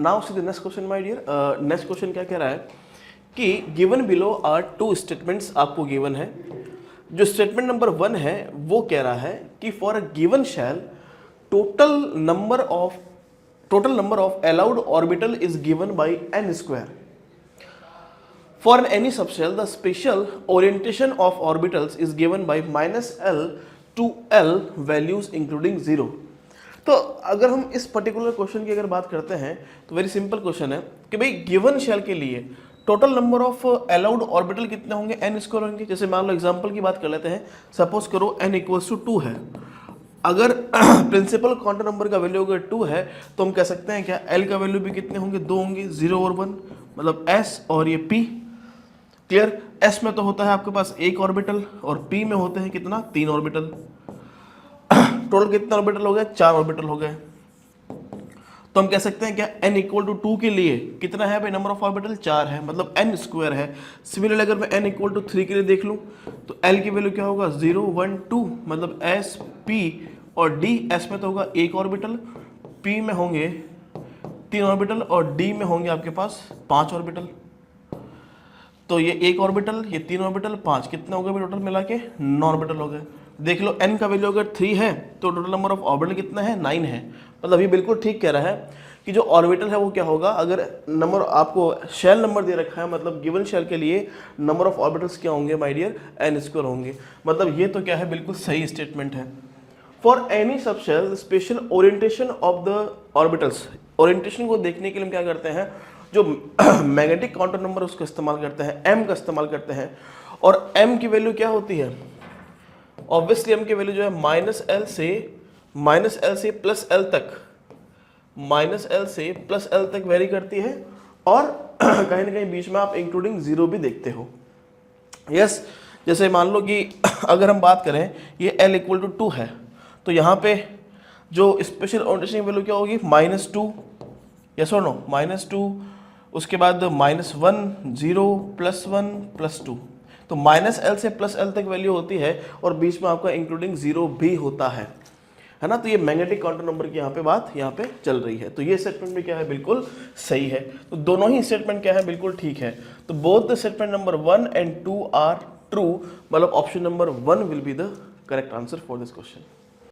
Now see the next question my dear. Next question क्या कह रहा है कि given below are two statements आपको गिवन है। जो स्टेटमेंट नंबर 1 है वो कह रहा है कि for a given shell total number of allowed orbital is given by n square. For any subshell, the special orientation of orbitals is given by -L to L values including 0। तो अगर हम इस पर्टिकुलर क्वेश्चन की अगर बात करते हैं तो वेरी सिंपल क्वेश्चन है कि भाई गिवन शेल के लिए total number of allowed orbital कितने होंगे, n स्क्वायर होंगे। जैसे मान लो एग्जांपल की बात कर लेते हैं, सपोज करो n इक्वल्स टू 2 है। अगर प्रिंसिपल क्वांटम नंबर का वैल्यू अगर 2 है तो हम कह सकते हैं क्या L का वैल्यू भी कितने होंगे, 2 होंगे, 0 और 1, मतलब S और ये P। क्लियर। S में तो होता है आपके पास एक ऑर्बिटल और P में होते हैं कितना, 3 ऑर्बिटल। टोटल कितने ऑर्बिटल हो गए, 4 ऑर्बिटल हो गए। तो हम कह सकते हैं क्या n इक्वल टू 2 के लिए कितना है भाई, नंबर ऑफ ऑर्बिटल 4 है, मतलब n स्क्वायर है। सिमिलरली अगर मैं n इक्वल टू 3 के लिए देख लूं तो L की वैल्यू क्या होगा, 0 1 2, मतलब S P और D। S में तो होगा एक ऑर्बिटल, P में होंगे 3 ऑर्बिटल और D में होंगे आपके पास 5 ऑर्बिटल। तो ये एक ऑर्बिटल, ये 3 ऑर्बिटल, 5, कितने हो गए टोटल मिला के, 9 ऑर्बिटल हो गए। देख लो n का वैल्यू अगर 3 है तो टोटल नंबर ऑफ ऑर्बिटल कितना है, 9 है। मतलब ये बिल्कुल ठीक कह रहा है कि जो ऑर्बिटल है वो क्या होगा, अगर नंबर आपको शेल नंबर दे रखा है, मतलब गिवन शेल के लिए नंबर ऑफ ऑर्बिटल्स क्या होंगे माय डियर, n स्क्वायर होंगे। मतलब ये तो क्या है, बिल्कुल सही स्टेटमेंट है। For any subshell special orientation of the orbitals, orientation को देखने के लिए हम क्या करते हैं, जो मैग्नेटिक क्वांटम नंबर उसका इस्तेमाल करते हैं, m का इस्तेमाल करते हैं। और m की वैल्यू क्या होती है, ऑब्वियसली m की वैल्यू जो है -L से प्लस L तक, -L से प्लस L तक वेरी करती है। और कहीं ना कहीं बीच में आप इंक्लूडिंग 0 भी देखते हो। यस, जैसे मान लो कि अगर हम बात करें ये L इक्वल टू 2 है तो यहाँ पे जो स्पेशल ओरिएंटेशन वैल्यू क्या होगी, -2, यस और नो, -2, उसके बाद -1 0 +1 +2। तो -L से प्लस L तक वैल्यू होती है और बीच में आपका इंक्लूडिंग 0 भी होता है ना। तो ये मैग्नेटिक क्वांटम नंबर की यहाँ पे बात यहाँ पे चल रही है। तो ये स्टेटमेंट भी क्या है, बिल्कुल सही है। तो दोनों ही स्टेटमेंट क्या है, बिल्कुल ठीक है। तो both the statement number 1 and 2 are true, मतलब option number 1 will be the correct answer for this question.